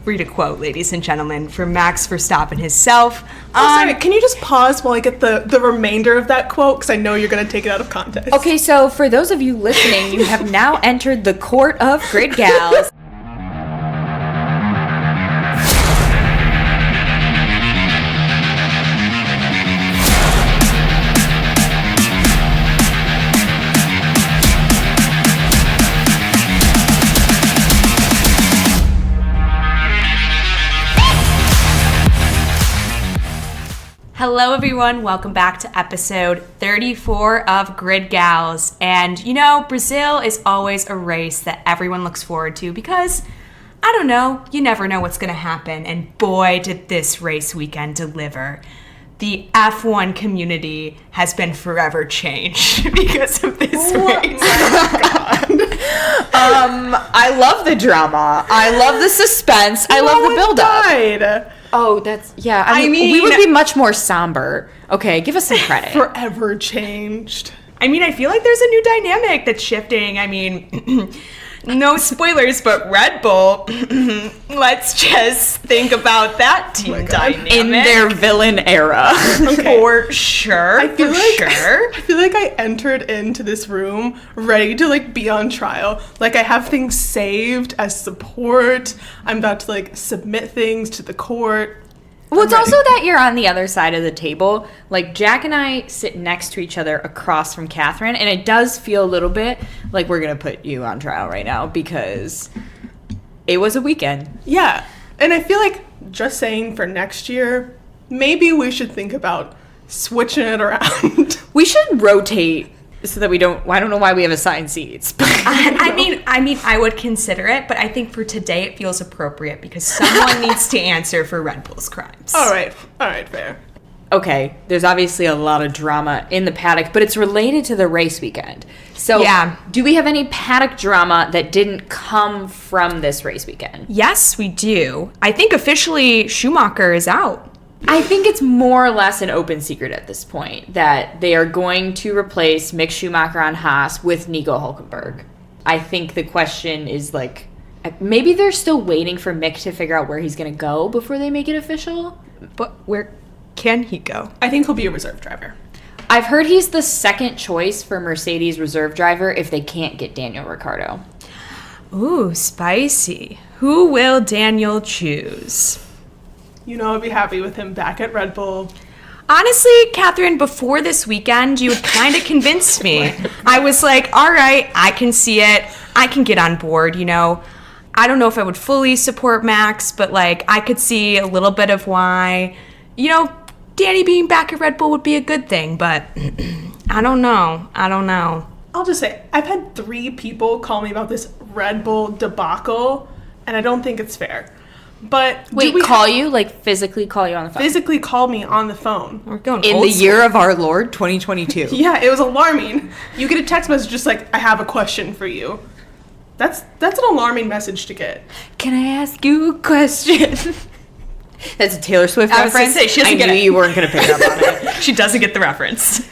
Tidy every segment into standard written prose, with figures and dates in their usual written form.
read a quote, ladies and gentlemen, from Max Verstappen himself. Sorry, can you just pause while I get the remainder of that quote? Because I know you're going to take it out of context. Okay, so for those of you listening, you have now entered the court of Grid Gals. Hello everyone, welcome back to episode 34 of Grid Gals. And you know, Brazil is always a race that everyone looks forward to because, I don't know, you never know what's going to happen. And boy, did this race weekend deliver. The F1 community has been forever changed because of this race. I love the drama. I love the suspense. I love the build-up. Oh, that's, yeah. I mean, we would be much more somber. Okay, give us some credit. Forever changed. I mean, I feel like there's a new dynamic that's shifting. I mean, no spoilers, but Red Bull, let's just think about that team dynamic. In their villain era. Okay. For sure. I feel like I entered into this room ready to be on trial. Like I have things saved as support. I'm about to submit things to the court. Well, it's also that you're on the other side of the table. Like, Jack and I sit next to each other across from Catherine, and it does feel a little bit like we're going to put you on trial right now because it was a weekend. Yeah, and I feel like just saying for next year, maybe we should think about switching it around. We should rotate so that we don't... I don't know why we have assigned seats. I mean, I would consider it, but I think for today it feels appropriate because someone needs to answer for Red Bull's crimes. All right, fair. Okay, there's obviously a lot of drama in the paddock, but it's related to the race weekend. So, yeah. Do we have any paddock drama that didn't come from this race weekend? Yes, we do. I think officially Schumacher is out. I think it's more or less an open secret at this point that they are going to replace Mick Schumacher on Haas with Nico Hülkenberg. I think the question is maybe they're still waiting for Mick to figure out where he's going to go before they make it official. But where can he go? I think he'll be a reserve driver. I've heard he's the second choice for Mercedes reserve driver if they can't get Daniel Ricciardo. Ooh, spicy. Who will Daniel choose? You know, I'd be happy with him back at Red Bull. Honestly, Catherine, before this weekend, you had kind of convinced me. I was like, all right, I can see it. I can get on board, you know. I don't know if I would fully support Max, but, I could see a little bit of why, you know, Danny being back at Red Bull would be a good thing, but I don't know. I'll just say, I've had 3 people call me about this Red Bull debacle, and I don't think it's fair. But wait, physically call you on the phone? Physically call me on the phone. We're going in the year of our Lord, 2022. Yeah, it was alarming. You get a text message just I have a question for you. That's an alarming message to get. Can I ask you a question? That's a Taylor Swift reference. I was going to say, I knew you weren't going to pick up on it. She doesn't get the reference.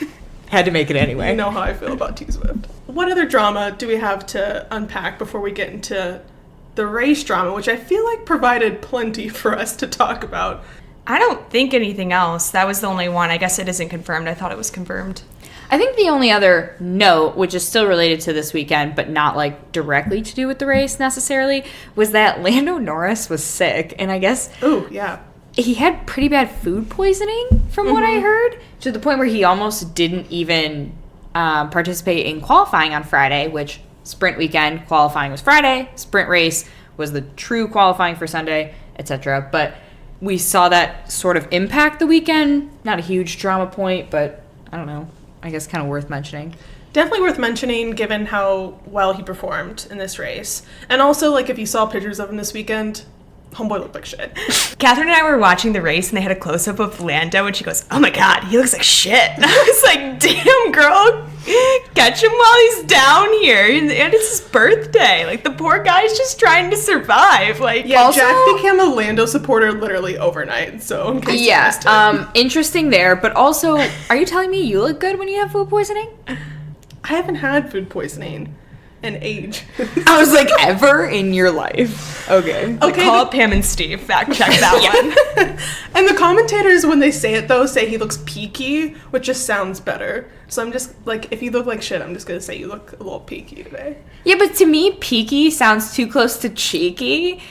Had to make it anyway. You know how I feel about T Swift. What other drama do we have to unpack before we get into the race drama, which I feel like provided plenty for us to talk about? I don't think anything else. That was the only one. I guess it isn't confirmed. I thought it was confirmed. I think the only other note, which is still related to this weekend, but not directly to do with the race necessarily, was that Lando Norris was sick. And I guess... Oh, yeah. He had pretty bad food poisoning, from what I heard, to the point where he almost didn't even participate in qualifying on Friday, which... Sprint weekend, qualifying was Friday. Sprint race was the true qualifying for Sunday, etc. But we saw that sort of impact the weekend. Not a huge drama point, but I don't know. I guess kind of worth mentioning. Definitely worth mentioning given how well he performed in this race. And also, if you saw pictures of him this weekend, homeboy looked like shit. Catherine and I were watching the race, and they had a close-up of Lando, and she goes, oh my god, he looks like shit. And I was like, damn, girl, catch him while he's down here. And it's his birthday. The poor guy's just trying to survive. Yeah, also, Jack became a Lando supporter literally overnight, so in case you missed it. Interesting there, but also, are you telling me you look good when you have food poisoning? I haven't had food poisoning. and age. I was like, ever in your life? Okay. Okay. Call up Pam and Steve. Fact check that one. And the commentators, when they say it though, say he looks peaky, which just sounds better. So I'm just like, if you look like shit, I'm just gonna say you look a little peaky today. Yeah, but to me, peaky sounds too close to cheeky.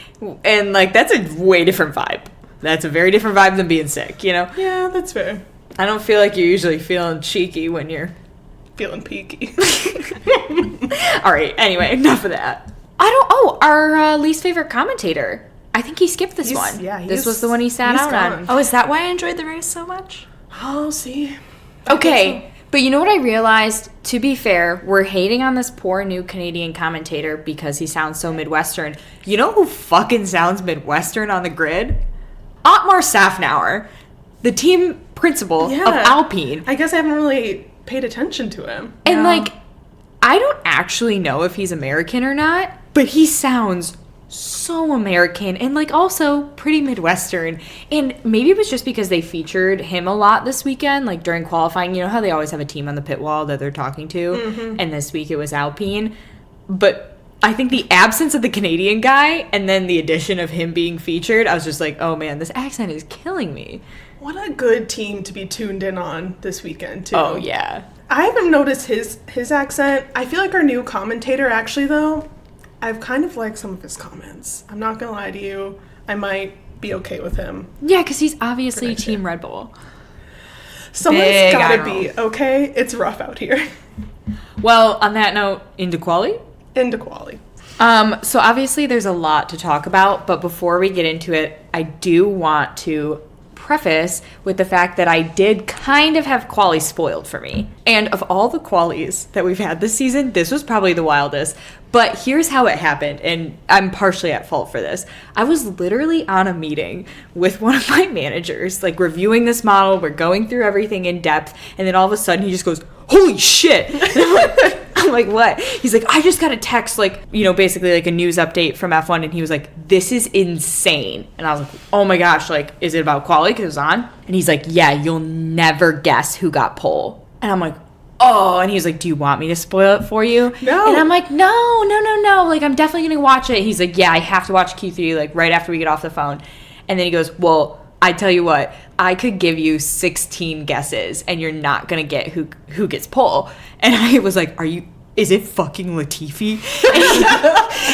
And, like, that's a way different vibe. That's a very different vibe than being sick, you know? Yeah, that's fair. I don't feel like you're usually feeling cheeky when you're... Feeling peaky. All right, anyway, enough of that. Our least favorite commentator. I think he skipped this one. Yeah, this was the one he sat out on. Oh, is that why I enjoyed the race so much? Oh, see. Okay, but you know what I realized? To be fair, we're hating on this poor new Canadian commentator because he sounds so Midwestern. You know who fucking sounds Midwestern on the grid? Otmar Safnauer, the team principal of Alpine. I guess I haven't really paid attention to him. And, like, I don't actually know if he's American or not, but he sounds so American and, like, also pretty Midwestern. And maybe it was just because they featured him a lot this weekend, like, during qualifying. You know how they always have a team on the pit wall that they're talking to? Mm-hmm. And this week it was Alpine. But I think the absence of the Canadian guy and then the addition of him being featured, I was just like, oh, man, this accent is killing me. What a good team to be tuned in on this weekend, too. Oh, yeah. I haven't noticed his accent. I feel like our new commentator, actually, though, I've kind of liked some of his comments. I'm not going to lie to you. I might be okay with him. Yeah, because he's obviously Team Red Bull. Someone's got to be, okay? It's rough out here. Well, on that note, into quali? Into quali. So obviously there's a lot to talk about, but before we get into it, I do want to preface with the fact that I did kind of have quali spoiled for me. And of all the qualies that we've had this season, this was probably the wildest. But here's how it happened, and I'm partially at fault for this. I was literally on a meeting with one of my managers, like reviewing this model, we're going through everything in depth, and then all of a sudden he just goes, holy shit! And I'm like, what? He's like, I just got a text, like, you know, basically like a news update from F1, and he was like, this is insane. And I was like, oh my gosh, like, is it about quali? Because it was on. And he's like, yeah, you'll never guess who got pole. And I'm like, oh, and he was like, do you want me to spoil it for you? No. And I'm like, no. Like, I'm definitely going to watch it. He's like, yeah, I have to watch Q3, like, right after we get off the phone. And then he goes, well, I tell you what, I could give you 16 guesses, and you're not going to get who gets pole. And I was like, is it fucking Latifi?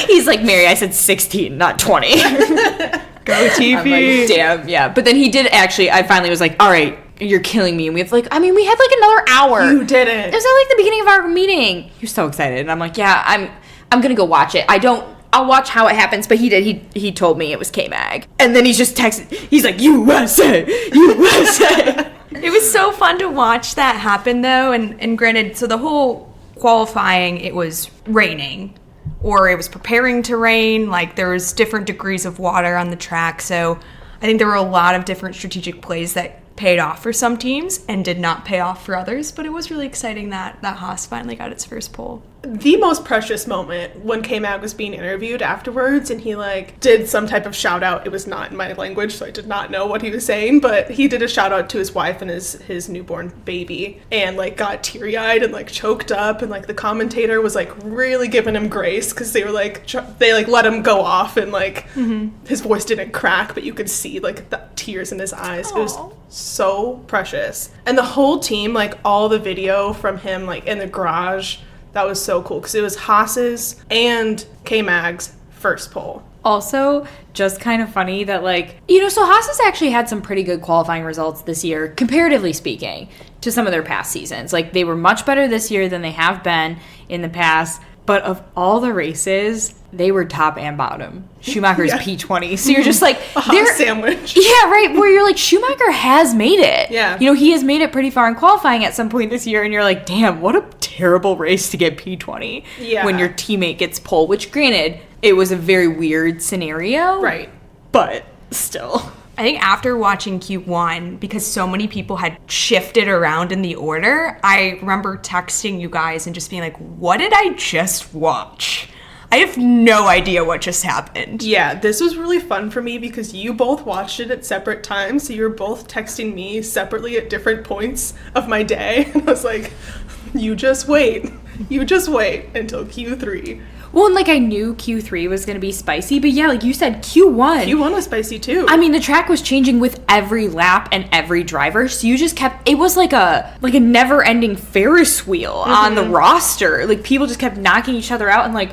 He's like, Mary, I said 16, not 20. Go Latifi. I'm like, damn, yeah. But then he did actually, I finally was like, all right, you're killing me. And we had like another hour. You didn't. It was at like the beginning of our meeting. He was so excited. And I'm like, yeah, I'm going to go watch it. I'll watch how it happens. But he did. He told me it was K-Mag. And then he's just texting. He's like, USA. It was so fun to watch that happen, though. And granted, so the whole qualifying, it was raining. Or it was preparing to rain. Like, there was different degrees of water on the track. So I think there were a lot of different strategic plays that paid off for some teams and did not pay off for others. But it was really exciting that Haas finally got its first pole. The most precious moment when K-Mag was being interviewed afterwards and he like did some type of shout out. It was not in my language, so I did not know what he was saying, but he did a shout out to his wife and his newborn baby and like got teary-eyed and like choked up, and like the commentator was like really giving him grace because they were like they like let him go off and like his voice didn't crack, but you could see like the tears in his eyes. Aww. It was so precious. And the whole team, like all the video from him like in the garage, that was so cool because it was Haas's and K-Mag's first pole. Also, just kind of funny that, like, you know, so Haas has actually had some pretty good qualifying results this year, comparatively speaking, to some of their past seasons. Like, they were much better this year than they have been in the past. But of all the races, they were top and bottom. Schumacher's P20. So you're just like, a Haas sandwich. Yeah, right. Where you're like, Schumacher has made it. Yeah. You know, he has made it pretty far in qualifying at some point this year. And you're like, damn, what a terrible race to get P20 when your teammate gets pole. Which, granted, it was a very weird scenario. Right. But still. I think after watching Q1, because so many people had shifted around in the order, I remember texting you guys and just being like, what did I just watch? I have no idea what just happened. Yeah, this was really fun for me because you both watched it at separate times, so you were both texting me separately at different points of my day. And I was like, you just wait. You just wait until Q3. Well, and like I knew Q3 was going to be spicy, but yeah, like you said, Q1. Q1 was spicy too. I mean, the track was changing with every lap and every driver, so you just kept, it was like a never-ending Ferris wheel on the roster. Like, people just kept knocking each other out, and like,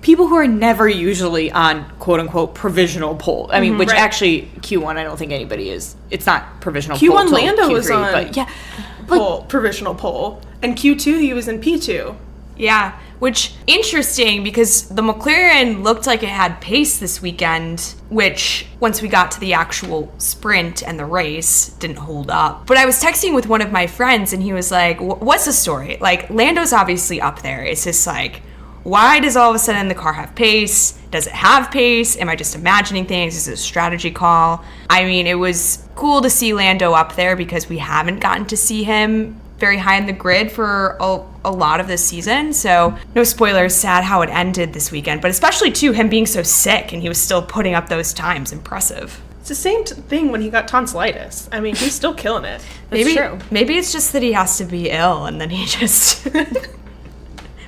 people who are never usually on quote-unquote provisional pole. I mean, which actually, Q1, I don't think anybody is. It's not provisional pole Q1 till Lando Q3, was on but yeah. provisional pole. And Q2, he was in P2. Yeah, which interesting because the McLaren looked like it had pace this weekend, which once we got to the actual sprint and the race didn't hold up. But I was texting with one of my friends and he was like, what's the story? Like, Lando's obviously up there. It's just like, why does all of a sudden the car have pace? Does it have pace? Am I just imagining things? Is it a strategy call? I mean, it was cool to see Lando up there because we haven't gotten to see him very high in the grid for a lot of this season. So no spoilers, sad how it ended this weekend, but especially too him being so sick and he was still putting up those times. Impressive. It's the same thing when he got tonsillitis. I mean, he's still killing it. That's true. Maybe it's just that he has to be ill and then he just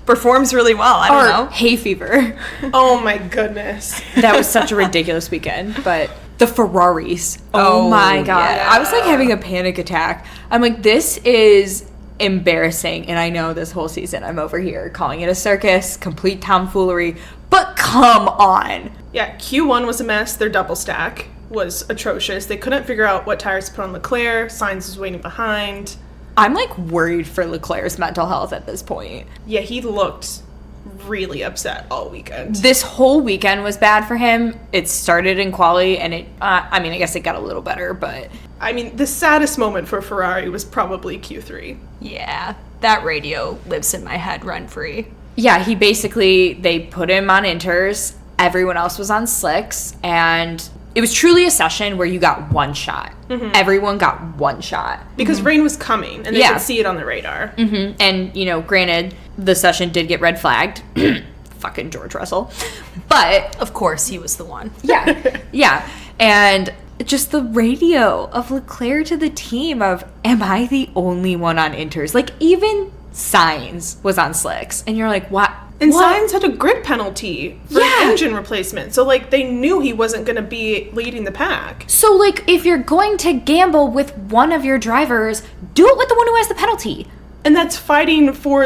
performs really well. I don't know. Hay fever. Oh my goodness. That was such a ridiculous weekend, but the Ferraris. Oh my God. yeah. I was like having a panic attack. I'm like, this is embarrassing. And I know this whole season I'm over here calling it a circus, complete tomfoolery, but come on. Yeah, Q1 was a mess. Their double stack was atrocious. They couldn't figure out what tires to put on Leclerc. Sainz was waiting behind. I'm like worried for Leclerc's mental health at this point. Yeah, he looked really upset all weekend. This whole weekend was bad for him. It started in quali and it, I mean, I guess it got a little better, but. I mean, the saddest moment for Ferrari was probably Q3. Yeah, that radio lives in my head rent free. Yeah, they put him on inters. Everyone else was on slicks, and it was truly a session where you got one shot. Mm-hmm. Everyone got one shot. Because rain was coming, and they could see it on the radar. Mm-hmm. And, you know, granted, the session did get red flagged. Fucking George Russell. But, of course, he was the one. Yeah. And just the radio of Leclerc to the team of, am I the only one on inters? Like, even Sainz was on slicks. And you're like, what? And Sainz had a grid penalty for an engine replacement. So, like, they knew he wasn't going to be leading the pack. So, like, if you're going to gamble with one of your drivers, do it with the one who has the penalty. And that's fighting for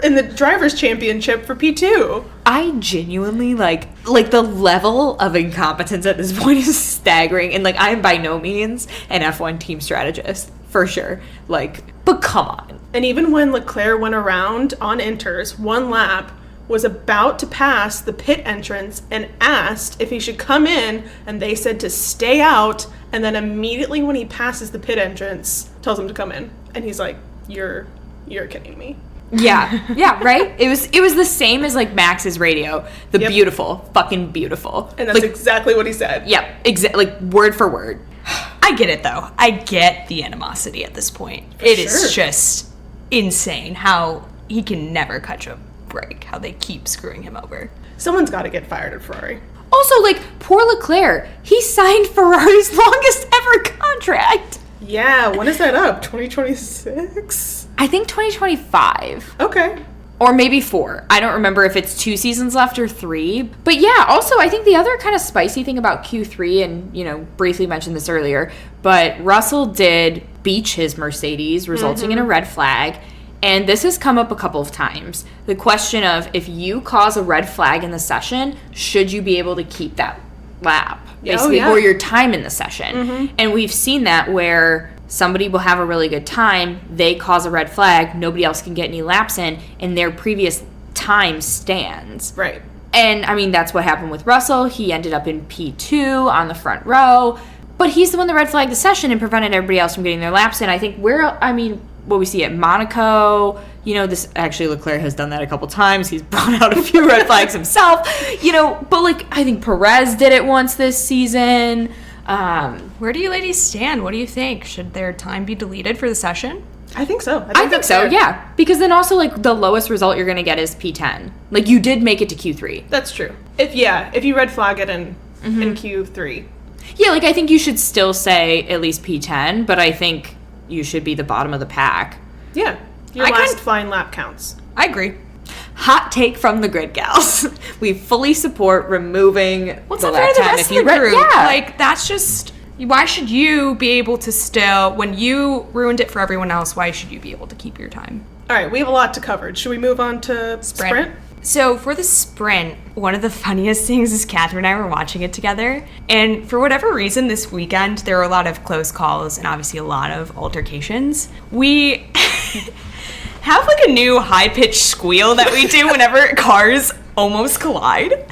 in the Drivers' Championship for P2. I genuinely, like the level of incompetence at this point is staggering. And, like, I am by no means an F1 team strategist, for sure. Like, but come on. And even when Leclerc went around on inters, one lap, was about to pass the pit entrance and asked if he should come in, and they said to stay out, and then immediately when he passes the pit entrance, tells him to come in. And he's like, you're kidding me. Yeah, right? It was the same as, like, Max's radio. The beautiful, fucking beautiful. And that's like, exactly what he said. Yep, like, word for word. I get it, though. I get the animosity at this point. It is just insane how he can never catch a break, how they keep screwing him over. Someone's got to get fired at Ferrari. Also, like, poor Leclerc, he signed Ferrari's longest ever contract. Yeah, when is that up? 2026? I think 2025. Okay. Or maybe 4. I don't remember if it's 2 seasons left or 3. But yeah, also, I think the other kind of spicy thing about Q3, and, you know, briefly mentioned this earlier, but Russell did beach his Mercedes, resulting in a red flag. And this has come up a couple of times. The question of, if you cause a red flag in the session, should you be able to keep that lap? Basically, or your time in the session. And we've seen that where somebody will have a really good time, they cause a red flag, nobody else can get any laps in, and their previous time stands. Right. And, I mean, that's what happened with Russell. He ended up in P2 on the front row. But he's the one that red flagged the session and prevented everybody else from getting their laps in. I think what we see at Monaco, you know, this actually Leclerc has done that a couple times. He's brought out a few red flags himself, you know, but, like, I think Perez did it once this season. Where do you ladies stand? What do you think? Should their time be deleted for the session? I think so. I think so, yeah. Because then also, like, the lowest result you're going to get is P10. Like, you did make it to Q3. That's true. If you red flag it in Q3. Yeah, like, I think you should still say at least P10, but I think you should be the bottom of the pack. Yeah. Your last flying lap counts. I agree. Hot take from the Grid Gals. We fully support removing What's the not fair lap to the time rest if of the you group? Yeah. Like, that's just... Why should you be able to still... When you ruined it for everyone else, why should you be able to keep your time? All right, we have a lot to cover. Should we move on to sprint? So for the sprint, one of the funniest things is Catherine and I were watching it together. And for whatever reason this weekend, there were a lot of close calls and obviously a lot of altercations. We have like a new high-pitched squeal that we do whenever cars almost collide.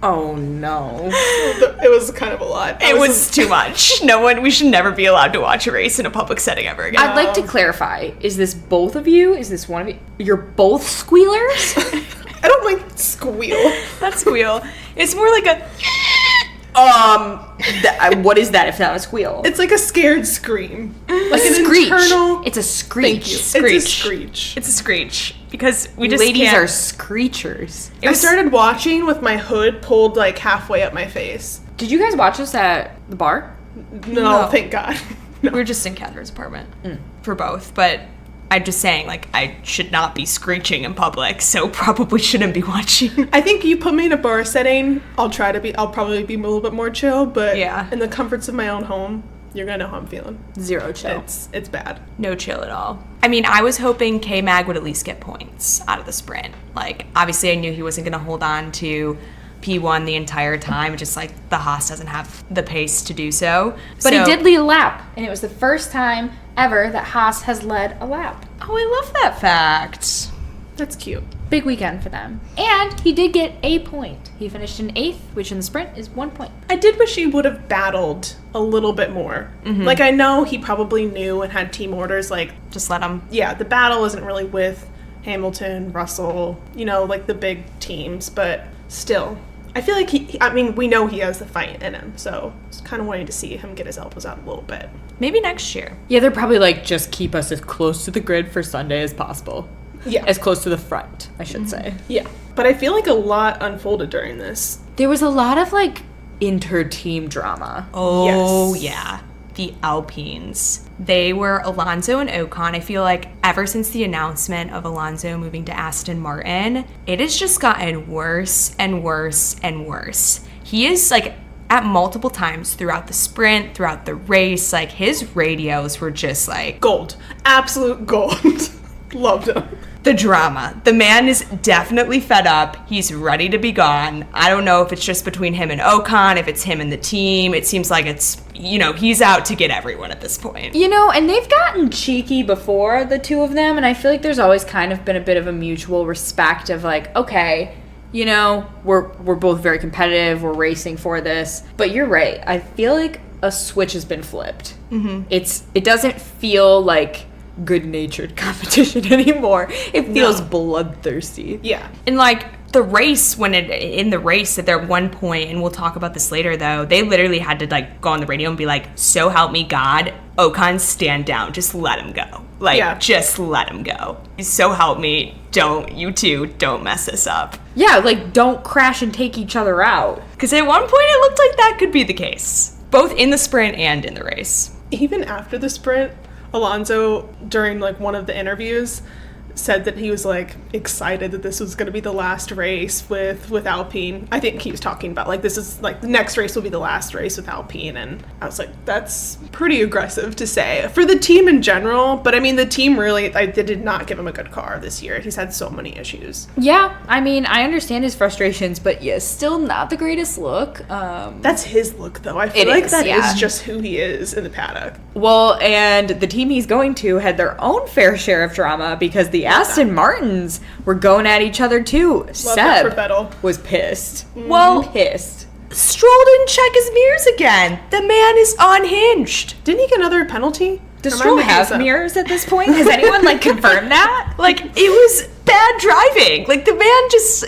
Oh, no. It was kind of a lot. It was too much. We should never be allowed to watch a race in a public setting ever again. I'd like to clarify. Is this both of you? Is this one of you? You're both squealers? I don't like squeal. That squeal. It's more like a... What is that if not a squeal? It's like a scared scream. Like an screech. internal... It's a screech. Thank you. Screech. It's a screech. It's a screech. Because we just Ladies can't... are screechers. I started watching with my hood pulled like halfway up my face. Did you guys watch this at the bar? No. Thank God. We were just in Catherine's apartment for both, but I'm just saying, like, I should not be screeching in public, so probably shouldn't be watching. I think you put me in a bar setting, I'll probably be a little bit more chill, but Yeah. in the comforts of my own home, you're gonna know how I'm feeling. Zero chill. It's bad. No chill at all. I mean, I was hoping K-Mag would at least get points out of the sprint. Like, obviously I knew he wasn't going to hold on to P1 the entire time, just like the Haas doesn't have the pace to do so. But he did lead a lap, and it was the first time ever that Haas has led a lap. Oh, I love that fact. That's cute. Big weekend for them. And he did get a point. He finished in 8th, which in the sprint is 1 point. I did wish he would have battled a little bit more. Like, I know he probably knew and had team orders, like, Just let him. yeah, the battle isn't really with Hamilton, Russell, like the big teams, but still. I feel like we know he has the fight in him, so just kind of wanting to see him get his elbows out a little bit. Maybe next year. Yeah, they're probably like, just keep us as close to the grid for Sunday as possible. Yeah. As close to the front, I should say. Yeah. But I feel like a lot unfolded during this. There was a lot of like inter-team drama. Oh, Yes. yeah. The Alpines. They were Alonso and Ocon. I feel like ever since the announcement of Alonso moving to Aston Martin, it has just gotten worse and worse and worse. He is like at multiple times throughout the sprint, throughout the race, like his radios were just like Gold. Absolute gold. Loved him. the drama. The man is definitely fed up. He's ready to be gone. I don't know if it's just between him and Ocon, if it's him and the team. It seems like it's, he's out to get everyone at this point. And they've gotten cheeky before, the two of them, and I feel like there's always kind of been a bit of a mutual respect of like, okay, we're both very competitive, we're racing for this. But you're right. I feel like a switch has been flipped. Mm-hmm. It doesn't feel like good-natured competition anymore. It feels bloodthirsty. Yeah. And like the race, in the race at their one point, and we'll talk about this later though, they literally had to like go on the radio and be like, so help me God, Ocon, stand down, just let him go. Just let him go. So help me, you two don't mess this up. Yeah, like don't crash and take each other out. Because at one point it looked like that could be the case, both in the sprint and in the race. Even after the sprint, Alonso, during like one of the interviews, said that he was like excited that this was going to be the last race with Alpine. I think he was talking about like this is like the next race will be the last race with Alpine, and I was like, that's pretty aggressive to say for the team in general. But I mean, the team really, they did not give him a good car this year. He's had so many issues. Yeah, I mean, I understand his frustrations, but yeah, still not the greatest look. That's his look, though. I feel It like is, that yeah. is just who he is in the paddock. Well, and the team he's going to had their own fair share of drama because the Aston Martins were going at each other too. that Seb for Vettel. was pissed. Well, Pissed. Stroll didn't check his mirrors again. The man is unhinged. Didn't he get another penalty? Does Am I Stroll making have this up? mirrors at this point? Has anyone confirmed that? Like, it was bad driving. Like, the man just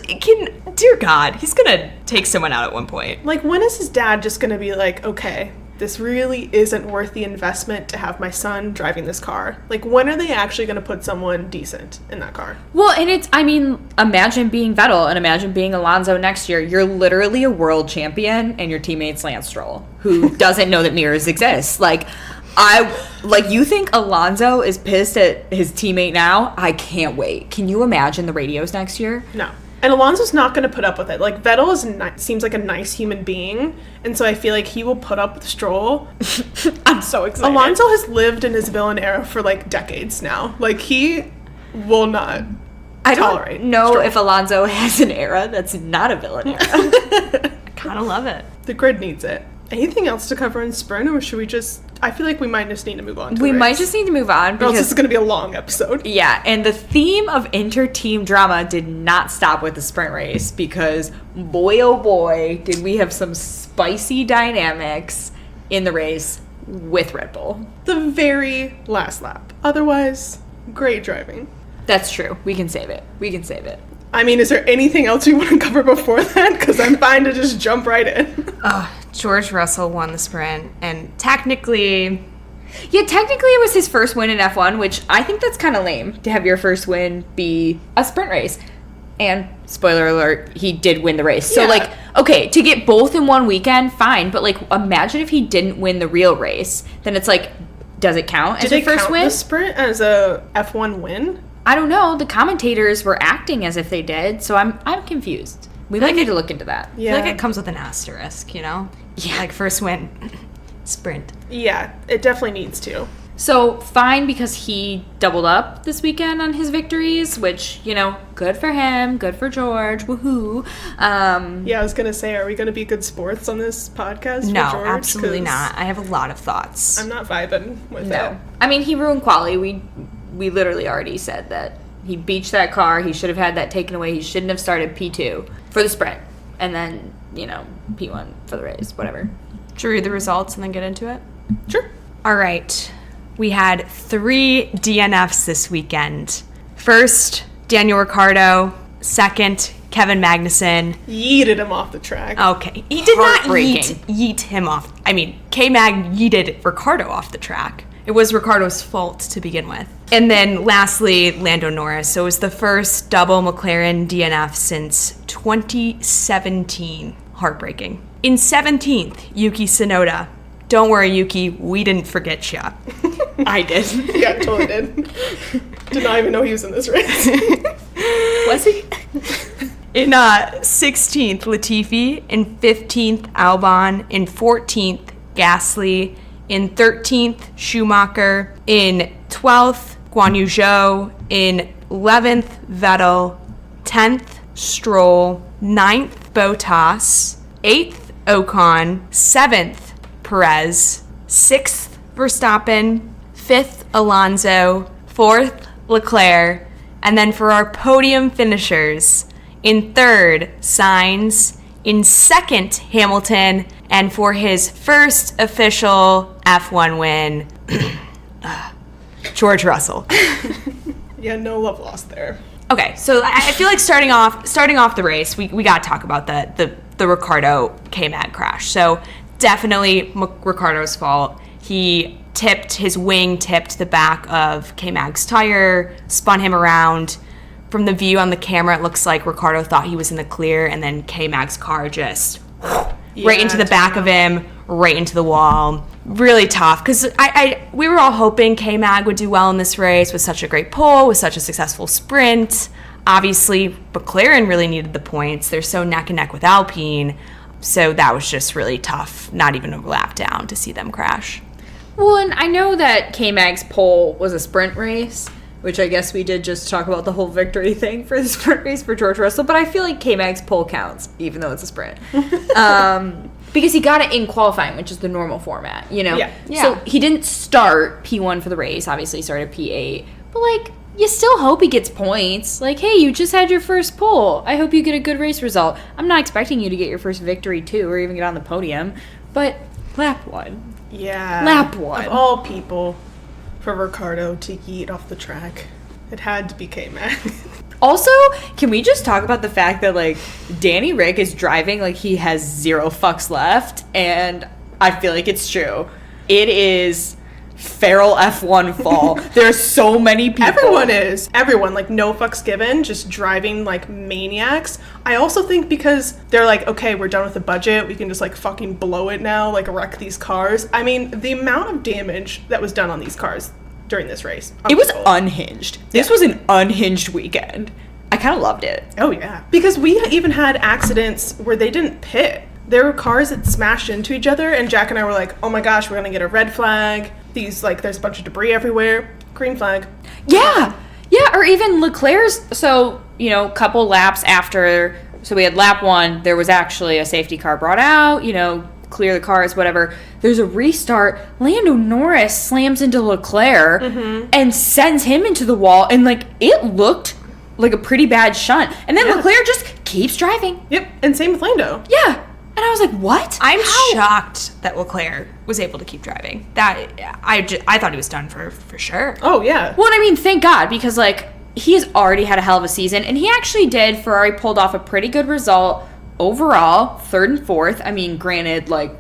dear God, he's gonna take someone out at one point. Like, when is his dad just going to be like, okay, this really isn't worth the investment to have my son driving this car? Like, when are they actually going to put someone decent in that car? Well, and imagine being Vettel and imagine being Alonso next year. You're literally a world champion and your teammate's Lance Stroll, who doesn't know that mirrors exist. Like, You think Alonso is pissed at his teammate now? I can't wait. Can you imagine the radios next year? No. And Alonso's not going to put up with it. Like, Vettel seems like a nice human being, and so I feel like he will put up with Stroll. I'm so excited. Alonso has lived in his villain era for, like, decades now. Like, he will not tolerate I don't know Stroll. if Alonso has an era that's not a villain era. I kind of love it. The grid needs it. Anything else to cover in sprint, or should we just... I feel like we might just need to move on to We the race. might just need to move on Or else this because is going to be a long episode. yeah, and the theme of inter-team drama did not stop with the sprint race because boy oh boy did we have some spicy dynamics in the race with Red Bull. The very last lap. Otherwise, great driving. That's true. We can save it. I mean, is there anything else we want to cover before that? Because I'm fine to just jump right in. George Russell won the sprint, and technically it was his first win in F1, which I think that's kind of lame to have your first win be a sprint race. And spoiler alert, he did win the race. So Yeah. okay, to get both in one weekend, fine. But imagine if he didn't win the real race, then it's does it count as Did a it first count win? the sprint as a F1 win? I don't know. The commentators were acting as if they did, so I'm confused. We might need to look into that. I feel like it comes with an asterisk, you know? Yeah. Like, first win, sprint. Yeah, it definitely needs to. So fine, because he doubled up this weekend on his victories, which, good for him, good for George, woohoo. Yeah, I was going to say, are we going to be good sports on this podcast for No, George? absolutely 'Cause not. I have a lot of thoughts. I'm not vibing with No. that. I mean, he ruined quali. We literally already said that he beached that car. He should have had that taken away. He shouldn't have started P2 for the sprint. And then, P1 for the race, whatever. Should we read the results and then get into it? Sure. All right. We had 3 DNFs this weekend. First, Daniel Ricciardo. Second, Kevin Magnussen. Yeeted him off the track. Okay. He did not Heartbreaking. yeet him off. I mean, K-Mag yeeted Ricciardo off the track. It was Ricciardo's fault to begin with. And then lastly, Lando Norris. So it was the first double McLaren DNF since 2017. Heartbreaking. In 17th, Yuki Tsunoda. Don't worry, Yuki, we didn't forget ya. I did. Yeah, totally did. Did not even know he was in this race. Was he? In 16th, Latifi. In 15th, Albon. In 14th, Gasly. In 13th, Schumacher. In 12th, Guan Yu Zhou. In 11th, Vettel. 10th, Stroll. 9th, Bottas. 8th, Ocon. 7th, Perez. 6th, Verstappen. 5th, Alonso. 4th, Leclerc. And then for our podium finishers, in 3rd, Sainz. In 2nd, Hamilton. And for his first official F1 win, George Russell. Yeah, no love lost there. Okay, so I feel like starting off the race, we got to talk about the Ricciardo K-Mag crash. So definitely Ricciardo's fault. His wing tipped the back of K-Mag's tire, spun him around. From the view on the camera, it looks like Ricciardo thought he was in the clear, and then K-Mag's car just right into the back of him, right into the wall. Really tough, because we were all hoping K-Mag would do well in this race with such a great pole, with such a successful sprint. Obviously, McLaren really needed the points. They're so neck and neck with Alpine, so that was just really tough, not even a lap down, to see them crash. Well, and I know that K-Mag's pole was a sprint race, which I guess we did just talk about the whole victory thing for the sprint race for George Russell, but I feel like K-Mag's pole counts, even though it's a sprint. Because he got it in qualifying, which is the normal format, Yeah. So he didn't start P1 for the race, obviously he started P8, but you still hope he gets points. Hey, you just had your first pole. I hope you get a good race result. I'm not expecting you to get your first victory too, or even get on the podium, but lap 1. Yeah. Lap 1. Of all people, for Ricciardo to yeet off the track, it had to be K-Mag. Also, can we just talk about the fact that, Danny Rick is driving like he has 0 fucks left, and I feel like it's true. It is feral F1 fall. There are so many people. Everyone, like, no fucks given, just driving like maniacs. I also think because they're like, okay, we're done with the budget, we can just like fucking blow it now, like wreck these cars. I mean, the amount of damage that was done on these cars during this race. It was unhinged. This was an unhinged weekend. I kind of loved it. Oh yeah. Because we even had accidents where they didn't pit. There were cars that smashed into each other, and Jack and I were like, oh my gosh, we're gonna get a red flag. These, like, there's a bunch of debris everywhere. Green flag. Yeah, or even Leclerc's, so, you know, couple laps after, so we had lap 1, there was actually a safety car brought out, you know, clear the cars, whatever. There's a restart. Lando Norris slams into Leclerc and sends him into the wall, and, like, it looked like a pretty bad shunt. And then Leclerc just keeps driving. Yep, and same with Lando. Yeah. And I was like, what? I'm shocked that Leclerc was able to keep driving. That I thought he was done for sure. Oh, yeah. Well, I mean, thank God, because, like, he's already had a hell of a season, and he actually did. Ferrari pulled off a pretty good result overall, 3rd and 4th. I mean, granted, like,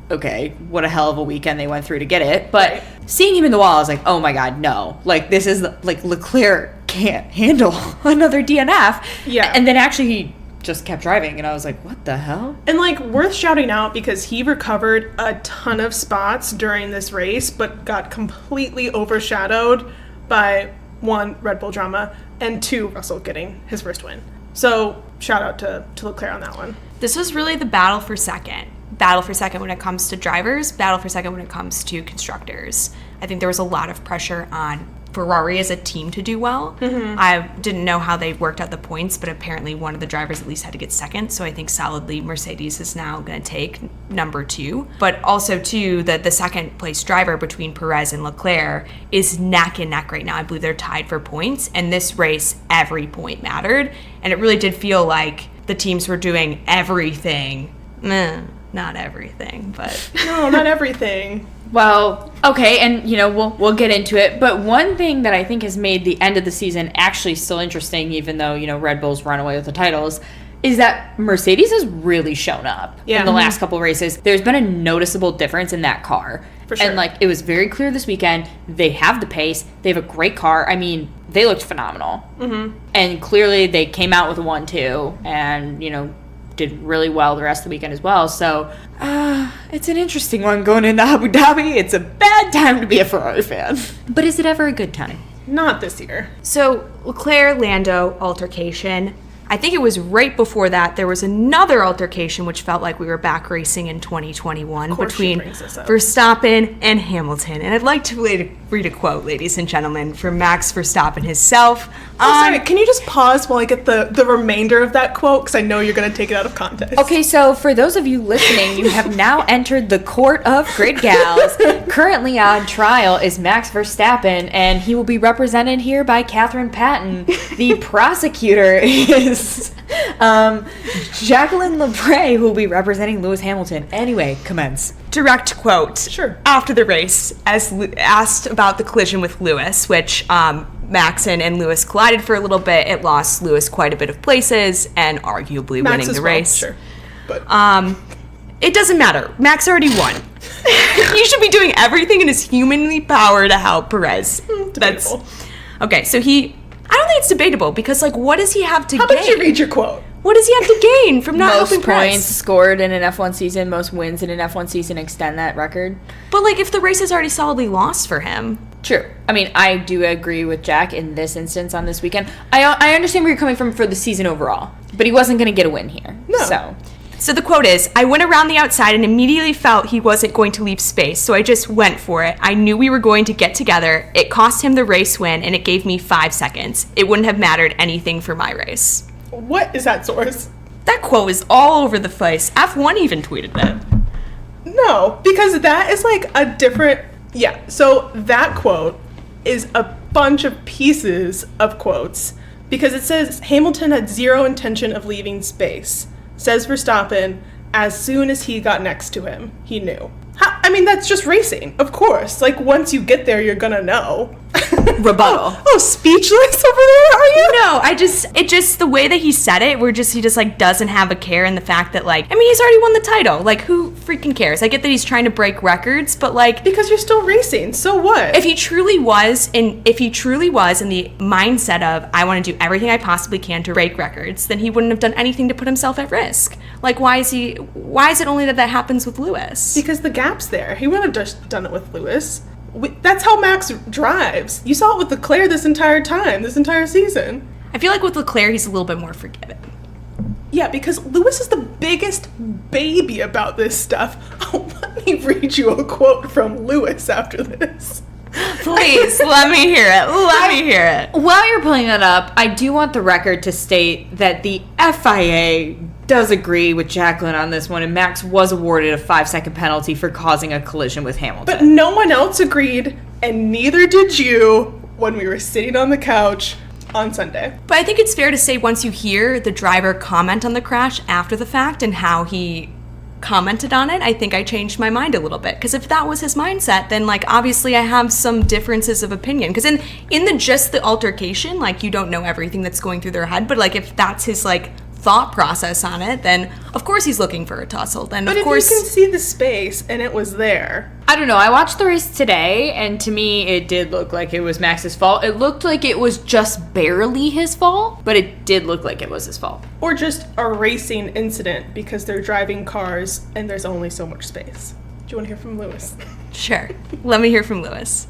okay, what a hell of a weekend they went through to get it. But seeing him in the wall, I was like, oh my God, no. Like, this is, like, Leclerc can't handle another DNF. Yeah. And then actually he just kept driving, and I was like, what the hell? And, like, worth shouting out because he recovered a ton of spots during this race, but got completely overshadowed by 1, Red Bull drama, and 2, Russell getting his first win. So, shout out to Leclerc on that one. This was really the battle for second. Battle for second when it comes to drivers, battle for second when it comes to constructors. I think there was a lot of pressure on Ferrari as a team to do well. I didn't know how they worked out the points, but apparently one of the drivers at least had to get second, so I think solidly Mercedes is now going to take number 2. But also, too, the second place driver between Perez and Leclerc is neck and neck right now. I believe they're tied for points, and this race, every point mattered, and it really did feel like the teams were doing everything. Not everything, but... No, not everything. Well, okay, and, you know, we'll get into it, but one thing that I think has made the end of the season actually still interesting, even though, you know, Red Bull's run away with the titles, is that Mercedes has really shown up in the last couple of races. There's been a noticeable difference in that car. For sure. And, like, it was very clear this weekend. They have the pace. They have a great car. I mean, they looked phenomenal. And clearly they came out with a 1-2 and, you know, did really well the rest of the weekend as well. So, it's an interesting one going into Abu Dhabi. It's a bad time to be a Ferrari fan. But is it ever a good time? Not this year. So, Leclerc-Lando altercation. I think it was right before that there was another altercation which felt like we were back racing in 2021 between Verstappen and Hamilton. And I'd like to read a quote, ladies and gentlemen, from Max Verstappen himself. Sorry, can you just pause while I get the remainder of that quote? Because I know you're going to take it out of context. Okay, so for those of you listening, you have now entered the court of Grid Gals. Currently on trial is Max Verstappen, and he will be represented here by Catherine Patton. The prosecutor is Jacqueline Labrie, who will be representing Lewis Hamilton. Anyway, commence. Direct quote. Sure. After the race, as asked about the collision with Lewis, which Max and Lewis collided for a little bit, it lost Lewis quite a bit of places and arguably Max winning the race. Sure. But it doesn't matter. Max already won. He should be doing everything in his humanly power to help Perez. Debatable. Okay, so I don't think it's debatable because, like, what does he have to gain? How about you read your quote? What does he have to gain from not helping Perez? Most points scored in an F1 season, most wins in an F1 season extend that record. But, like, if the race is already solidly lost for him. True. I mean, I do agree with Jack in this instance on this weekend. I understand where you're coming from for the season overall, but he wasn't going to get a win here. No. So the quote is, I went around the outside and immediately felt he wasn't going to leave space, so I just went for it. I knew we were going to get together. It cost him the race win, and it gave me 5 seconds. It wouldn't have mattered anything for my race. What is that source? That quote is all over the place. F1 even tweeted it. No, because that is like a different... Yeah, so that quote is a bunch of pieces of quotes because it says Hamilton had zero intention of leaving space. Says Verstappen, as soon as he got next to him, he knew. I mean, that's just racing, of course. Like, once you get there, you're gonna know. rebuttal. Oh, speechless over there, are you? No, it just the way that he said it, he just like doesn't have a care in the fact that like, I mean, he's already won the title. Like, who freaking cares? I get that he's trying to break records, but like, Because you're still racing, so what? if he truly was in the mindset of I want to do everything I possibly can to break records, then he wouldn't have done anything to put himself at risk. Like, why is it only that happens with Lewis? Because the gap's there. He wouldn't have just done it with Lewis. That's how Max drives. You saw it with Leclerc this entire season. I feel like with Leclerc, he's a little bit more forgiving. Yeah, because Lewis is the biggest baby about this stuff. Oh, let me read you a quote from Lewis after this. Please, let me hear it. Let me hear it. While you're pulling that up, I do want the record to state that the FIA does agree with Jacqueline on this one, and Max was awarded a 5-second penalty for causing a collision with Hamilton. But no one else agreed, and neither did you when we were sitting on the couch on Sunday. But I think it's fair to say once you hear the driver comment on the crash after the fact and how he commented on it, I think I changed my mind a little bit. Because if that was his mindset, then like obviously I have some differences of opinion. Because in the altercation, like you don't know everything that's going through their head. But like if that's his like thought process on it, then of course he's looking for a tussle. Then But of course, if you can see the space and it was there. I don't know. I watched the race today, and to me, it did look like it was Max's fault. It looked like it was just barely his fault, but it did look like it was his fault. Or just a racing incident because they're driving cars and there's only so much space. Do you want to hear from Lewis? sure. Let me hear from Lewis.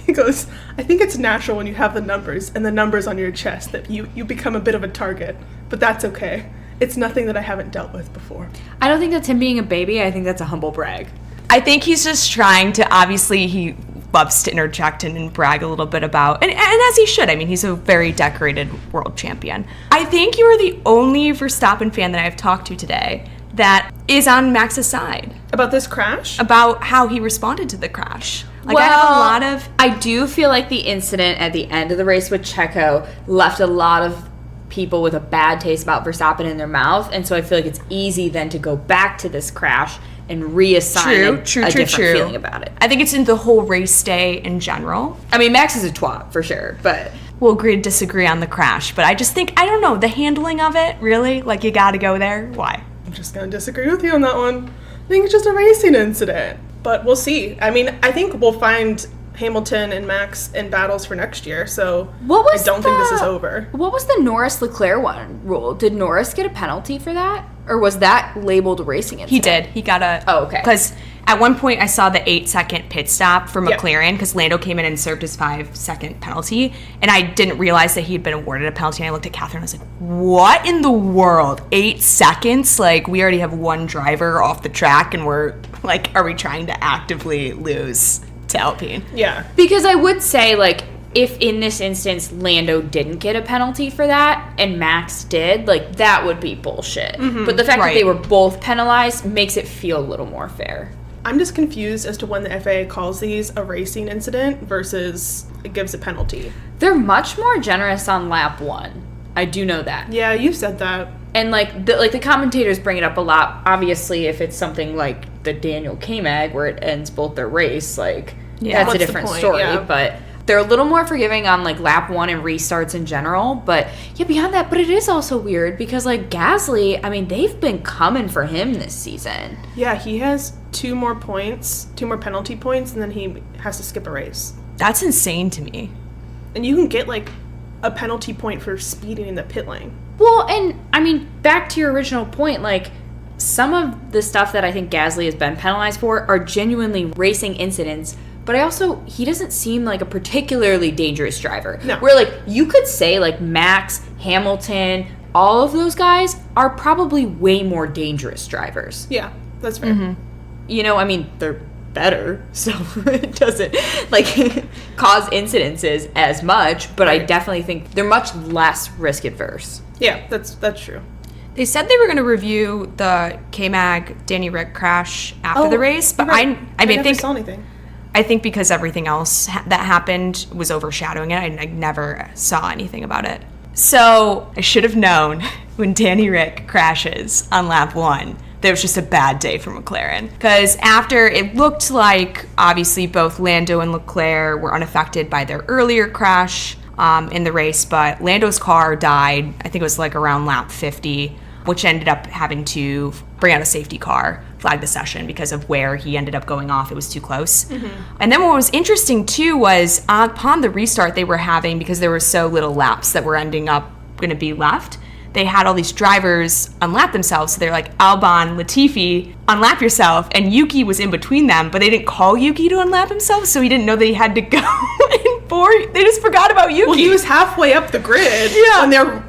He goes, I think it's natural when you have the numbers and the numbers on your chest that you become a bit of a target, but that's okay. It's nothing that I haven't dealt with before. I don't think that's him being a baby. I think that's a humble brag. I think he's just trying to, obviously he loves to interject and brag a little bit about, and as he should. I mean, he's a very decorated world champion. I think you are the only Verstappen fan that I've talked to today that is on Max's side. About this crash? About how he responded to the crash. Like, I have a lot of... I do feel like the incident at the end of the race with Checo left a lot of people with a bad taste about Verstappen in their mouth, and so I feel like it's easy then to go back to this crash and reassign a different feeling about it. I think it's in the whole race day in general. I mean, Max is a twat, for sure, but... We'll agree to disagree on the crash, but I just think, I don't know, the handling of it, really? Like, you gotta go there? Why? I'm just going to disagree with you on that one. I think it's just a racing incident. But we'll see. I mean, I think we'll find Hamilton and Max in battles for next year, so I don't think this is over. What was the Norris-Leclerc one rule? Did Norris get a penalty for that? Or was that labeled a racing incident? He did. He got a... Oh, okay. Because at one point I saw the 8-second pit stop for McLaren because Lando came in and served his 5-second penalty, and I didn't realize that he'd been awarded a penalty, and I looked at Catherine and I was like, what in the world? 8 seconds? Like, we already have one driver off the track, and we're like, are we trying to actively lose to Alpine? Yeah. Because I would say, like, if in this instance Lando didn't get a penalty for that and Max did, like, that would be bullshit. Mm-hmm. But the fact that they were both penalized makes it feel a little more fair. I'm just confused as to when the FAA calls these a racing incident versus it gives a penalty. They're much more generous on lap 1. I do know that. Yeah, you said that. And the commentators bring it up a lot. Obviously, if it's something like the Daniel K-Mag where it ends both their race, like, that's a different story. Yeah. But they're a little more forgiving on, like, lap 1 and restarts in general. But, yeah, beyond that, but it is also weird because, like, Gasly, I mean, they've been coming for him this season. Yeah, he has 2 more penalty points, and then he has to skip a race. That's insane to me. And you can get, like, a penalty point for speeding in the pit lane. Well, and, I mean, back to your original point, like, some of the stuff that I think Gasly has been penalized for are genuinely racing incidents, but he doesn't seem like a particularly dangerous driver. No. Where, like, you could say, like, Max, Hamilton, all of those guys are probably way more dangerous drivers. Yeah, that's fair. Mm-hmm. You know, I mean, they're better, so it doesn't, like, cause incidences as much, but right. I definitely think they're much less risk adverse. Yeah, that's true. They said they were going to review the K-Mag Danny Rick crash after the race, but right. I never saw anything. I think because everything else that happened was overshadowing it, I never saw anything about it. So I should have known when Danny Rick crashes on lap 1 there was just a bad day for McLaren. Because after it looked like, obviously, both Lando and Leclerc were unaffected by their earlier crash in the race, but Lando's car died, I think it was like around lap 50, which ended up having to bring out a safety car, flag the session because of where he ended up going off. It was too close. And then what was interesting, too, was upon the restart they were having, because there were so little laps that were ending up going to be left, they had all these drivers unlap themselves. So they're like, Albon, Latifi, unlap yourself. And Yuki was in between them, but they didn't call Yuki to unlap himself, so he didn't know they had to go in four. They just forgot about Yuki. Well, he was halfway up the grid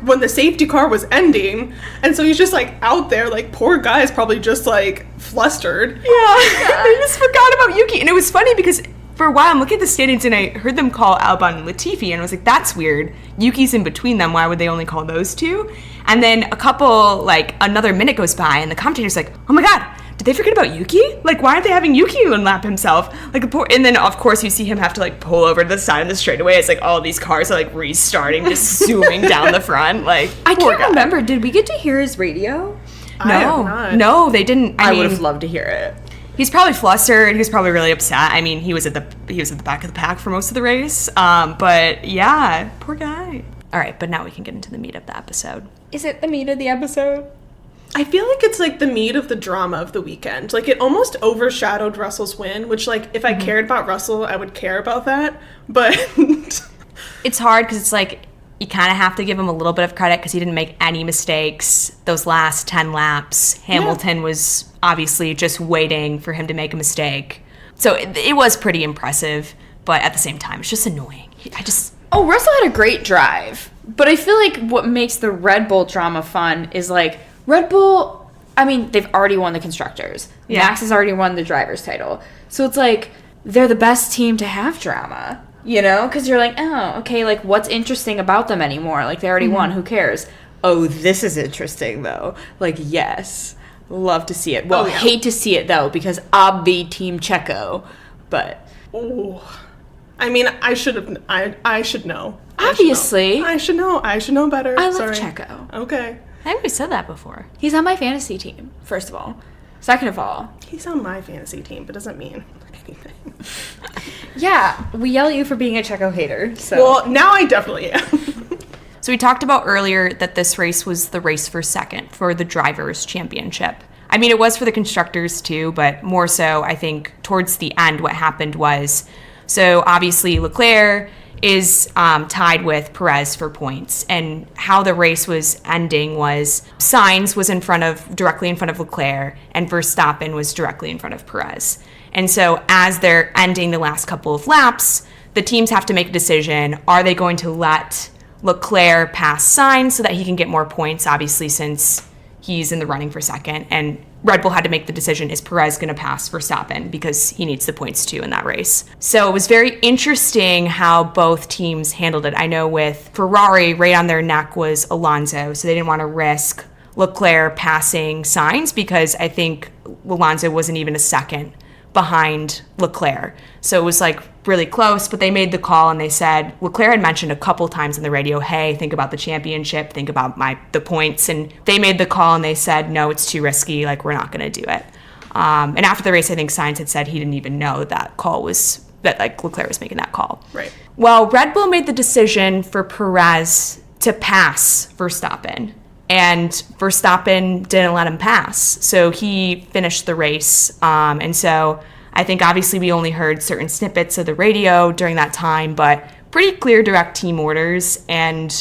when the safety car was ending. And so he's just like out there, like, poor guy's probably just like flustered. Yeah, they just forgot about Yuki. And it was funny because for a while, I'm looking at the standings and I heard them call Albon and Latifi, and I was like, that's weird. Yuki's in between them. Why would they only call those two? And then another minute goes by, and the commentator's like, oh my God, did they forget about Yuki? Like, why aren't they having Yuki unlap himself? And then, of course, you see him have to, like, pull over to the side of the straightaway. It's like all these cars are, like, restarting, just zooming down the front. Like, I can't remember. Did we get to hear his radio? No, they didn't. I would have loved to hear it. He's probably flustered. He was probably really upset. I mean, he was at the back of the pack for most of the race. But yeah, poor guy. All right, but now we can get into the meat of the episode. Is it the meat of the episode? I feel like it's like the meat of the drama of the weekend. Like, it almost overshadowed Russell's win, which, like, if I cared about Russell, I would care about that. But it's hard because it's like you kind of have to give him a little bit of credit because he didn't make any mistakes those last 10 laps. Hamilton was obviously just waiting for him to make a mistake. So it was pretty impressive, but at the same time, it's just annoying. Russell had a great drive, but I feel like what makes the Red Bull drama fun is, like, Red Bull, I mean, they've already won the Constructors. Yeah. Max has already won the driver's title. So it's like, they're the best team to have drama, you know? Because you're like, oh, okay, like, what's interesting about them anymore? Like, they already won, who cares? Oh, this is interesting, though. Like, yes. Love to see it. Well, hate to see it, though, because I'll be Team Checo. But... Ooh. I mean, I should know. Obviously. I should know better. I love Checo. Okay. I think we said that before. He's on my fantasy team, first of all. Second of all. He's on my fantasy team, but doesn't mean anything. Yeah, we yell at you for being a Checo hater. So. Well, now I definitely am. So we talked about earlier that this race was the race for second for the Drivers' Championship. I mean, it was for the Constructors too, but more so, I think, towards the end, what happened was, so obviously Leclerc is tied with Perez for points, and how the race was ending was Sainz was directly in front of Leclerc, and Verstappen was directly in front of Perez. And so as they're ending the last couple of laps, the teams have to make a decision. Are they going to let Leclerc pass Sainz so that he can get more points, obviously, since he's in the running for second? And Red Bull had to make the decision, is Perez going to pass Verstappen because he needs the points too in that race. So it was very interesting how both teams handled it. I know with Ferrari, right on their neck was Alonso, so they didn't want to risk Leclerc passing Sainz because I think Alonso wasn't even a second behind Leclerc. So it was like really close, but they made the call and they said, Leclerc had mentioned a couple times on the radio, hey, think about the championship, think about the points. And they made the call and they said, no, it's too risky. Like, we're not going to do it. And after the race, I think Sainz had said he didn't even know that Leclerc was making that call. Right. Well, Red Bull made the decision for Perez to pass Verstappen. And Verstappen didn't let him pass. So he finished the race. And so I think obviously we only heard certain snippets of the radio during that time, but pretty clear direct team orders. And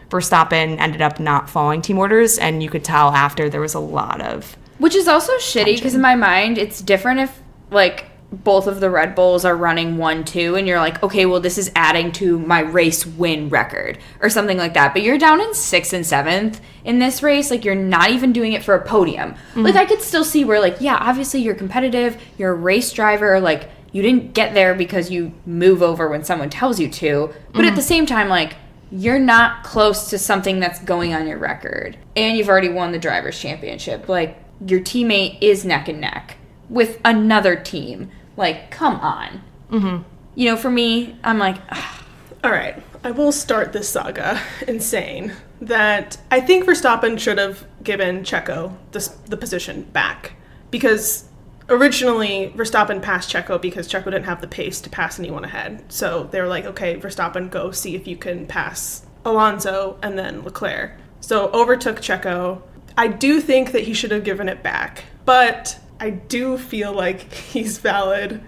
Verstappen ended up not following team orders. And you could tell after there was a lot of... Which is also shitty because in my mind, it's different if, like, both of the Red Bulls are running 1-2 and you're like, okay, well, this is adding to my race win record or something like that. But you're down in 6th and 7th in this race. Like, you're not even doing it for a podium. Mm-hmm. Like, I could still see where, like, yeah, obviously you're competitive. You're a race driver. Like, you didn't get there because you move over when someone tells you to. But at the same time, like, you're not close to something that's going on your record. And you've already won the Drivers' Championship. Like, your teammate is neck and neck with another team. Like, come on. Mm-hmm. You know, for me, I'm like, ugh. All right, I will start this saga in saying that I think Verstappen should have given Checo the position back. Because originally, Verstappen passed Checo because Checo didn't have the pace to pass anyone ahead. So they were like, okay, Verstappen, go see if you can pass Alonso and then Leclerc. So overtook Checo. I do think that he should have given it back, but I do feel like he's valid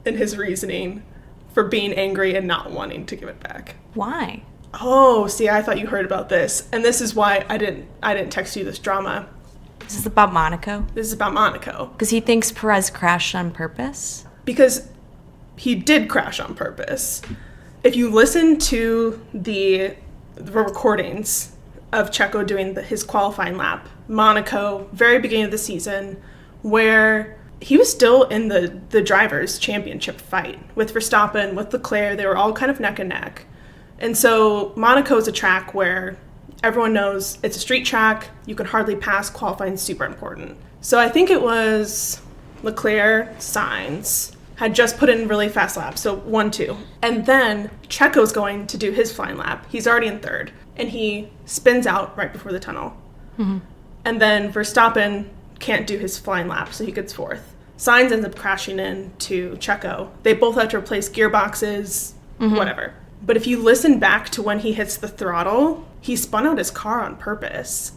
in his reasoning for being angry and not wanting to give it back. Why? Oh, see, I thought you heard about this, and this is why I didn't text you this drama. This is about Monaco? This is about Monaco. Because he thinks Perez crashed on purpose? Because he did crash on purpose. If you listen to the recordings of Checo doing his qualifying lap, Monaco, very beginning of the season, where he was still in the drivers' championship fight with Verstappen, with Leclerc. They were all kind of neck and neck. And so Monaco is a track where everyone knows it's a street track. You can hardly pass. Qualifying is super important. So I think it was Leclerc, Sainz had just put in really fast laps, so 1-2. And then Checo's going to do his flying lap. He's already in third, and he spins out right before the tunnel. Mm-hmm. And then Verstappen can't do his flying lap, so he gets fourth. Sainz ends up crashing into Checo. They both have to replace gearboxes, whatever. But if you listen back to when he hits the throttle, he spun out his car on purpose.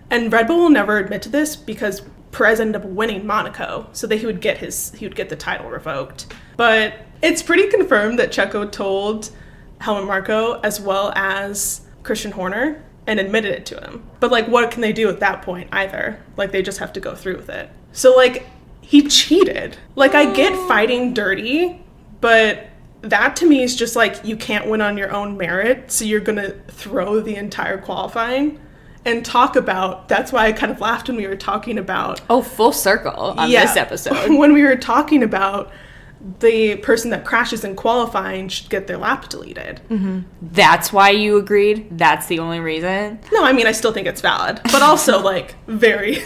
And Red Bull will never admit to this because Perez ended up winning Monaco, so that he would get the title revoked. But it's pretty confirmed that Checo told Helmut Marko as well as Christian Horner and admitted it to him. But like, what can they do at that point either? Like, they just have to go through with it. So like, he cheated. Like, I get fighting dirty, but that to me is just like, you can't win on your own merit, so you're gonna throw the entire qualifying. And talk about, that's why I kind of laughed when we were talking about... Oh, full circle on this episode. When we were talking about the person that crashes in qualifying should get their lap deleted. Mm-hmm. That's why you agreed? That's the only reason? No, I mean, I still think it's valid. But also, like, very,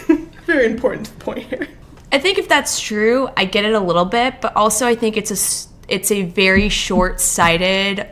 very important point here. I think if that's true, I get it a little bit. But also, I think it's a very short-sighted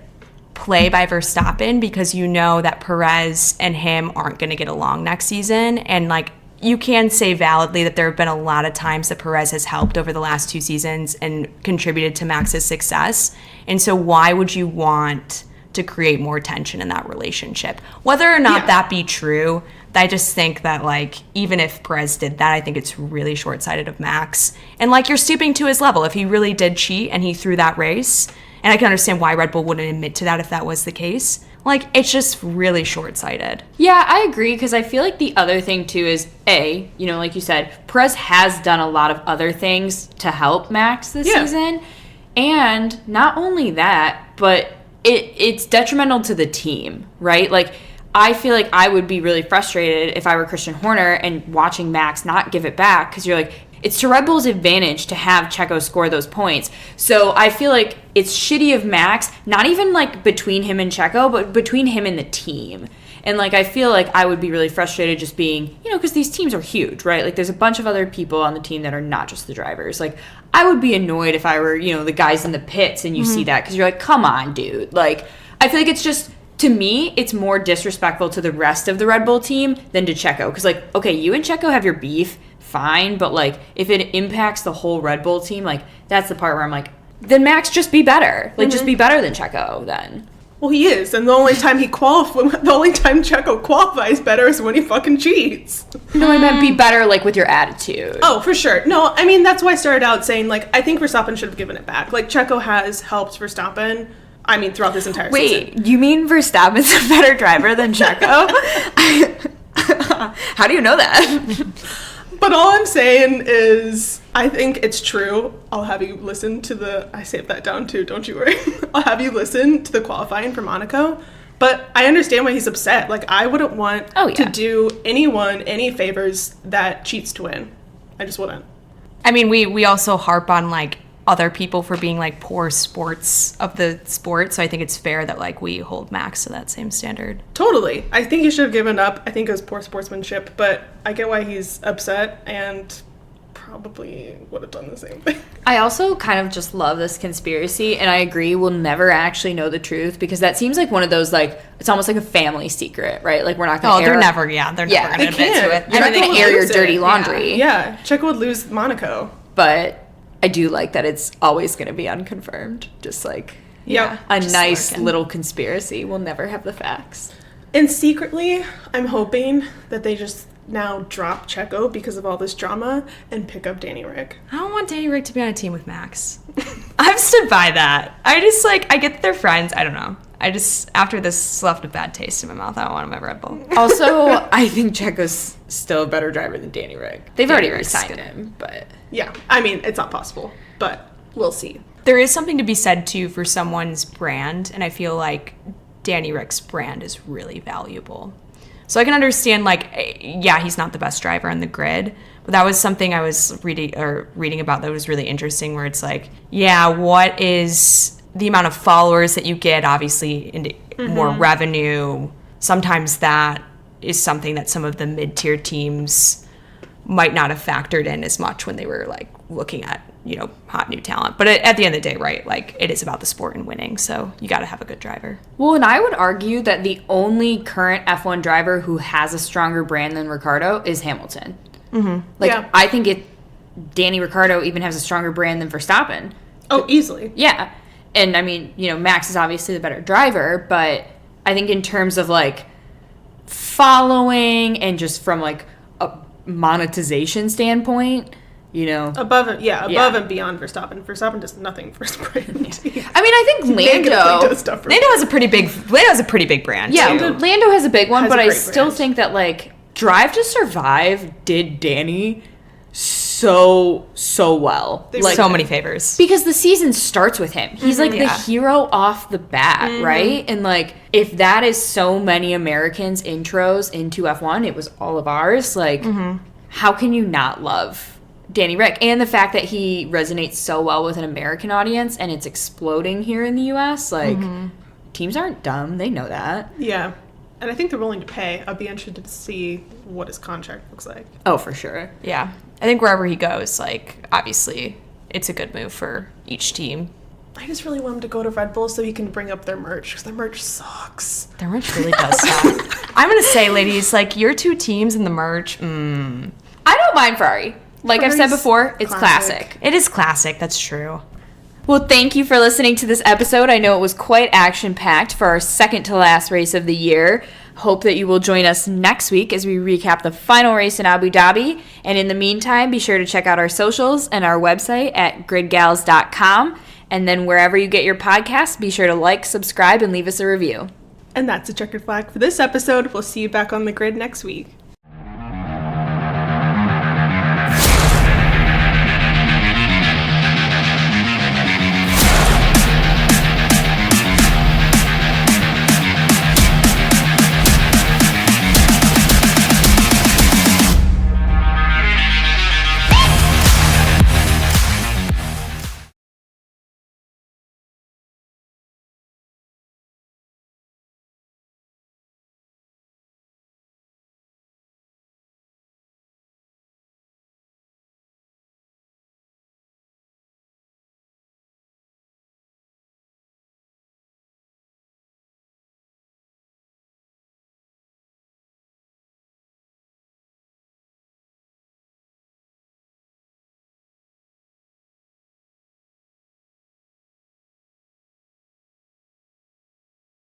play by Verstappen, because you know that Perez and him aren't going to get along next season. And like, you can say validly that there have been a lot of times that Perez has helped over the last 2 seasons and contributed to Max's success. And so why would you want to create more tension in that relationship? Whether or not that be true, I just think that like, even if Perez did that, I think it's really short-sighted of Max. And like, you're stooping to his level. If he really did cheat and he threw that race, and I can understand why Red Bull wouldn't admit to that if that was the case. Like, it's just really short-sighted. Yeah, I agree, because I feel like the other thing, too, is, like you said, Perez has done a lot of other things to help Max this season. And not only that, but it's detrimental to the team, right? Like, I feel like I would be really frustrated if I were Christian Horner and watching Max not give it back, because you're like, it's to Red Bull's advantage to have Checo score those points. So I feel like it's shitty of Max, not even like between him and Checo, but between him and the team. And like, I feel like I would be really frustrated just being, because these teams are huge, right? Like, there's a bunch of other people on the team that are not just the drivers. Like, I would be annoyed if I were, the guys in the pits and you see that, because you're like, come on, dude. Like, I feel like it's just, to me, it's more disrespectful to the rest of the Red Bull team than to Checo. Because like, okay, you and Checo have your beef, fine, but like, if it impacts the whole Red Bull team, like, that's the part where I'm like, then Max, just be better. Like, just be better than Checo then. Well, he is, and the only time Checo qualifies better is when he fucking cheats. No, I meant be better, like, with your attitude. Oh, for sure. No, I mean, that's why I started out saying, like, I think Verstappen should have given it back. Like, Checo has helped Verstappen, throughout this entire season. Wait, you mean Verstappen's a better driver than Checo? How do you know that? But all I'm saying is, I think it's true. I'll have you listen to I saved that down too, don't you worry. I'll have you listen to the qualifying for Monaco. But I understand why he's upset. Like, I wouldn't want to do anyone any favors that cheats to win. I just wouldn't. I mean, we also harp on, like, other people for being, like, poor sports of the sport. So I think it's fair that, like, we hold Max to that same standard. Totally. I think he should have given up. I think it was poor sportsmanship. But I get why he's upset. And probably would have done the same thing. I also kind of just love this conspiracy, and I agree we'll never actually know the truth, because that seems like one of those, like, it's almost like a family secret, right? Like, we're not going to they're never going to admit to it. You're not going to air your dirty laundry. Yeah, Checo would lose Monaco. But I do like that it's always going to be unconfirmed. Just like a nice little conspiracy. We'll never have the facts. And secretly, I'm hoping that they just now drop Checo because of all this drama and pick up Danny Rick. I don't want Danny Rick to be on a team with Max. I've stood by that. I just, like, I get that they're friends. I don't know. I just, after this left a bad taste in my mouth. I don't want him at Red Bull. Also, I think Checo's still a better driver than Danny Rick. They've already re-signed him, but... Yeah, I mean, it's not possible, but we'll see. There is something to be said, too, for someone's brand, and I feel like Danny Rick's brand is really valuable. So I can understand, like, yeah, he's not the best driver on the grid, but that was something I was reading about that was really interesting, where it's like, yeah, what is the amount of followers that you get, obviously, into more revenue? Sometimes that is something that some of the mid-tier teams might not have factored in as much when they were, like, looking at, you know, hot new talent. But at the end of the day, right, like, it is about the sport and winning, so you got to have a good driver. Well, and I would argue that the only current F1 driver who has a stronger brand than Ricciardo is Hamilton. Like, I think Danny Ricciardo even has a stronger brand than Verstappen. Oh, easily. Yeah. And, I mean, you know, Max is obviously the better driver, but I think in terms of, like, following and just from, like, a monetization standpoint, you know. Above and beyond Verstappen. Verstappen does nothing for his brand. I mean, I think Lando has a pretty big brand. Yeah, too. Lando has a big one, but I still brand. think that, like, Drive to Survive did Danny so well. Like, so many favors. Because the season starts with him. He's like the hero off the bat, right? And, like, if that is so many Americans' intros into F1, it was all of ours. Like, how can you not love Danny Rick? And the fact that he resonates so well with an American audience and it's exploding here in the U.S. Like, teams aren't dumb. They know that. Yeah. And I think they're willing to pay. I'd be interested to see what his contract looks like. Oh, for sure. Yeah. I think wherever he goes, like, obviously, it's a good move for each team. I just really want him to go to Red Bull so he can bring up their merch, because their merch sucks. Their merch really does suck. I'm going to say, ladies, like, your two teams in the merch, I don't mind Ferrari. Like I've said before, it's classic. It is classic. That's true. Well, thank you for listening to this episode. I know it was quite action-packed for our second to last race of the year. Hope that you will join us next week as we recap the final race in Abu Dhabi. And in the meantime, be sure to check out our socials and our website at gridgals.com. And then wherever you get your podcasts, be sure to like, subscribe, and leave us a review. And that's a checkered flag for this episode. We'll see you back on the grid next week.